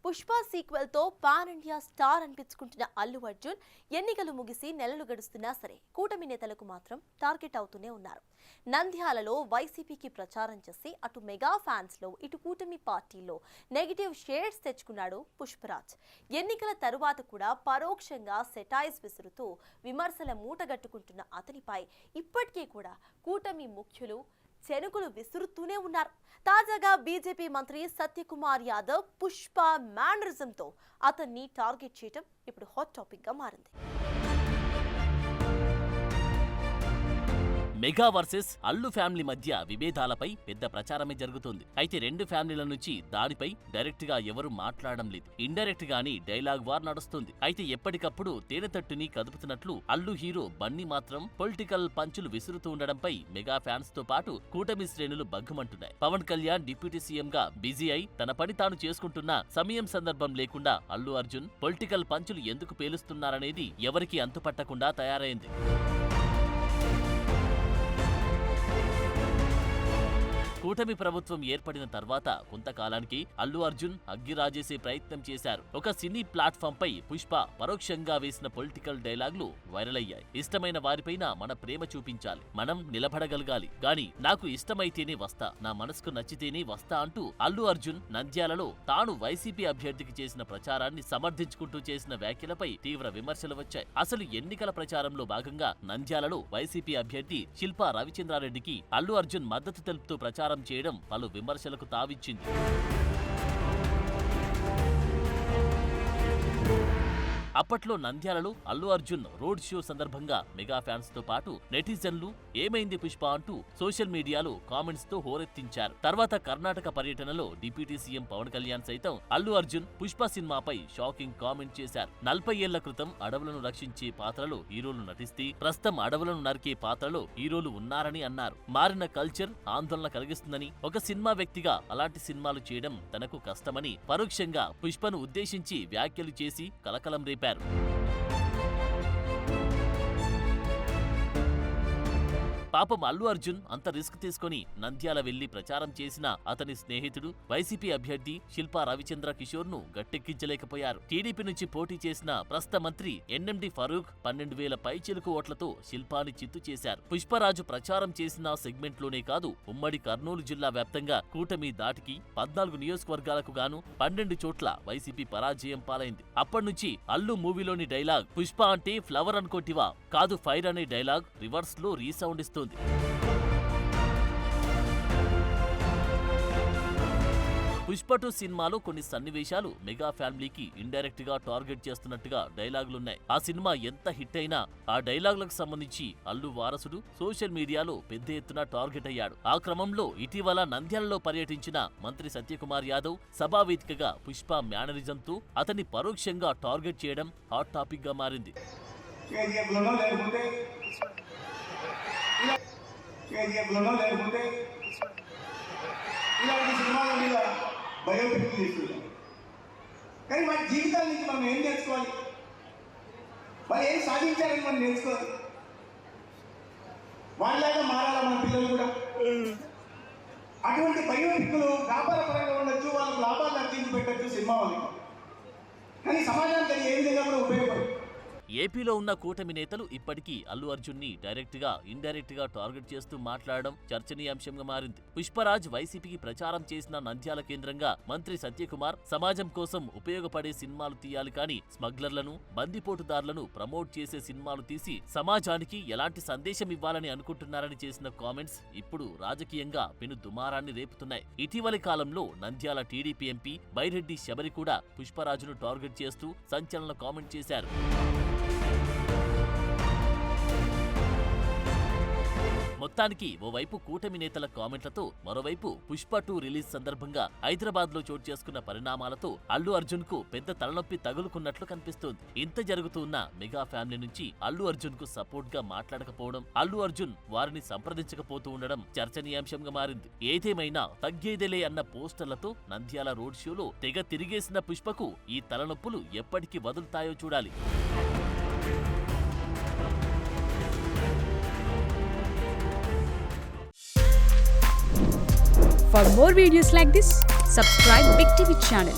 Pushpa sequel తో pan India star అనిపించుకుంటున్న అల్లు అర్జున్ ఎన్నికలు ముగిసి నెలలు గడుస్తున్నా సరే కూటమి నేతలకు మాత్రం టార్గెట్ అవుతూనే ఉన్నారు. నంద్యాలలో వైసీపీకి ప్రచారం చేసి అటు మెగా ఫ్యాన్స్ లో ఇటు కూటమి పార్టీలో నెగటివ్ షేడ్స్ తెచ్చుకున్నాడు పుష్పరాజ్. ఎన్నికల తరువాత కూడా పరోక్షంగా సెటైర్స్ విసురుతూ విమర్శల మూటగట్టుకుంటున్న అతనిపై ఇప్పటికీ కూడా కూటమి ముఖ్యులు చెనుకులు విసురుతూనే ఉన్నారు. తాజాగా బీజేపీ మంత్రి సత్యకుమార్ యాదవ్ పుష్ప మేనరిజంతో అతన్ని టార్గెట్ చేయడం ఇప్పుడు హాట్ టాపిక్ గా మారింది. మెగా వర్సెస్ అల్లు ఫ్యామిలీ మధ్య విభేదాలపై పెద్ద ప్రచారమే జరుగుతోంది. అయితే రెండు ఫ్యామిలీల నుంచి దానిపై డైరెక్ట్ గా ఎవరు మాట్లాడడం లేదు. ఇండైరెక్ట్ గానీ డైలాగ్ వార్ నడుస్తుంది. అయితే ఎప్పటికప్పుడు తేనెతట్టుని కదుపుతున్నట్లు అల్లు హీరో బన్నీ మాత్రం పొలిటికల్ పంచులు విసురుతూ ఉండడంపై మెగా ఫ్యాన్స్ తో పాటు కూటమి శ్రేణులు బగ్గుమంటున్నాయి. పవన్ కళ్యాణ్ డిప్యూటీ సీఎం గా బిజీ అయి తన పని తాను చేసుకుంటున్న సమయం సందర్భం లేకుండా అల్లు అర్జున్ పొలిటికల్ పంచులు ఎందుకు పేలుస్తున్నారనేది ఎవరికీ అంతుపట్టకుండా తయారైంది. కూటమి ప్రభుత్వం ఏర్పడిన తర్వాత కొంతకాలానికి అల్లు అర్జున్ అగ్గిరాజేసే ప్రయత్నం చేశారు. ఒక సినీ ప్లాట్ఫామ్ పై పుష్ప పరోక్షంగా వేసిన పొలిటికల్ డైలాగులు వైరల్ అయ్యాయి. ఇష్టమైన వారిపైన మన ప్రేమ చూపించాలి, మనం నిలబడగలగాలి, గాని నాకు ఇష్టమైతేనే వస్తా, నా మనసుకు నచ్చితేనే వస్తా అంటూ అల్లు అర్జున్ నంద్యాలలో తాను వైసీపీ అభ్యర్థికి చేసిన ప్రచారాన్ని సమర్థించుకుంటూ చేసిన వ్యాఖ్యలపై తీవ్ర విమర్శలు వచ్చాయి. అసలు ఎన్నికల ప్రచారంలో భాగంగా నంద్యాలలో వైసీపీ అభ్యర్థి శిల్పా రవిచంద్రారెడ్డికి అల్లు అర్జున్ మద్దతు తెలుపుతూ ప్రచారం చేయడం పలు విమర్శలకు తావిచ్చింది. అప్పట్లో నంద్యాలలో అల్లు అర్జున్ రోడ్ షో సందర్భంగా మెగా ఫ్యాన్స్ తో పాటు నెటిజన్లు ఏమైంది పుష్ప అంటూ సోషల్ మీడియాలో కామెంట్స్ తో హోరెత్తించారు. తర్వాత కర్ణాటక పర్యటనలో డిప్యూటీ సీఎం పవన్ కళ్యాణ్ సైతం అల్లు అర్జున్ పుష్ప సినిమాపై షాకింగ్ కామెంట్ చేశారు. 40 ఏళ్ల క్రితం అడవులను రక్షించే పాత్రలో హీరోలు నటిస్తే ప్రస్తుతం అడవులను నరికే పాత్రలో హీరోలు ఉన్నారని అన్నారు. మారిన కల్చర్ ఆందోళన కలిగిస్తుందని, ఒక సినిమా వ్యక్తిగా అలాంటి సినిమాలు చేయడం తనకు కష్టమని పరోక్షంగా పుష్పను ఉద్దేశించి వ్యాఖ్యలు చేసి కలకలం రేపారు. పాపం అల్లు అర్జున్ అంత రిస్క్ తీసుకుని నంద్యాల వెళ్లి ప్రచారం చేసిన అతని స్నేహితుడు వైసీపీ అభ్యర్థి శిల్పా రవిచంద్ర కిషోర్ ను గట్టెక్కించలేకపోయారు. టీడీపీ నుంచి పోటీ చేసిన ప్రస్తుత మంత్రి ఎన్ఎండి ఫరూక్ 12,000 పైచిలుకు ఓట్లతో శిల్పాని చిత్తు చేశారు. పుష్పరాజు ప్రచారం చేసిన సెగ్మెంట్ లోనే కాదు, ఉమ్మడి కర్నూలు జిల్లా వ్యాప్తంగా కూటమి దాటికి 14 నియోజకవర్గాలకు గాను 12 చోట్ల వైసీపీ పరాజయం పాలైంది. అప్పటినుంచి అల్లు మూవీలోని డైలాగ్ పుష్ప అంటే ఫ్లవర్ అనుకోటివా కాదు ఫైర్ అనే డైలాగ్ రివర్స్ లో రీసౌండ్ ఇస్తుంది. పుష్ప 2 సినిమాలో కొన్ని సన్నివేశాలు మెగా ఫ్యామిలీకి ఇండైరెక్ట్ గా టార్గెట్ చేస్తున్నట్టుగా డైలాగులున్నాయి. ఆ సినిమా ఎంత హిట్ అయినా ఆ డైలాగులకు సంబంధించి అల్లు వారసుడు సోషల్ మీడియాలో పెద్ద ఎత్తున టార్గెట్ అయ్యాడు. ఆ క్రమంలో ఇటీవల నంద్యాలలో పర్యటించిన మంత్రి సత్యకుమార్ యాదవ్ సభావేదికగా పుష్ప మేనరిజంతో అతన్ని పరోక్షంగా టార్గెట్ చేయడం హాట్ టాపిక్ గా మారింది. ఇలాంటి సినిమాల మీద బయోపిక్ చేస్తున్నాం. కానీ మన జీవితాల నుంచి మనం ఏం నేర్చుకోవాలి, వాళ్ళు ఏం సాధించాలని మనం నేర్చుకోవాలి. వాళ్ళలాగా మారాలా మన పిల్లలు కూడా. అటువంటి బయోపిక్లు వ్యాపార పరంగా ఉండొచ్చు, వాళ్ళకు లాభాలు అర్జించి పెట్టచ్చు సినిమా వాళ్ళకి, కానీ సమాజానికి అది ఏ విధంగా కూడా ఉపయోగపడదు. ఏపీలో ఉన్న కూటమి నేతలు ఇప్పటికీ అల్లు అర్జున్ ని డైరెక్ట్ గా ఇండైరెక్ట్ గా టార్గెట్ చేస్తూ మాట్లాడడం చర్చనీయాంశంగా మారింది. పుష్పరాజ్ వైసీపీకి ప్రచారం చేసిన నంద్యాల కేంద్రంగా మంత్రి సత్యకుమార్ సమాజం కోసం ఉపయోగపడే సినిమాలు తీయాలి, కానీ స్మగ్లర్లను, బందిపోటుదారులను ప్రమోట్ చేసే సినిమాలు తీసి సమాజానికి ఎలాంటి సందేశం ఇవ్వాలని అనుకుంటున్నారని చేసిన కామెంట్స్ ఇప్పుడు రాజకీయంగా పెను దుమారాన్ని రేపుతున్నాయి. ఇటీవలి కాలంలో నంద్యాల టీడీపీ ఎంపీ బైరెడ్డి శబరి కూడా పుష్పరాజును టార్గెట్ చేస్తూ సంచలన కామెంట్ చేశారు. మొత్తానికి ఓవైపు కూటమి నేతల కామెంట్లతో మరోవైపు పుష్ప 2 రిలీజ్ సందర్భంగా హైదరాబాద్ లో చోటు చేసుకున్న పరిణామాలతో అల్లు అర్జున్ కు పెద్ద తలనొప్పి తగులుకున్నట్లు కనిపిస్తోంది. ఇంత జరుగుతున్న మెగా ఫ్యామిలీ నుంచి అల్లు అర్జున్ కు సపోర్ట్ గా మాట్లాడకపోవడం, అల్లు అర్జున్ వారిని సంప్రదించకపోతూ ఉండడం చర్చనీయాంశంగా మారింది. ఏదేమైనా తగ్గేదేలే అన్న పోస్టర్లతో నంద్యాల రోడ్ షోలో తెగ తిరిగేసిన పుష్పకు ఈ తలనొప్పులు ఎప్పటికి వదులుతాయో చూడాలి. For more videos like this, subscribe Big TV channel.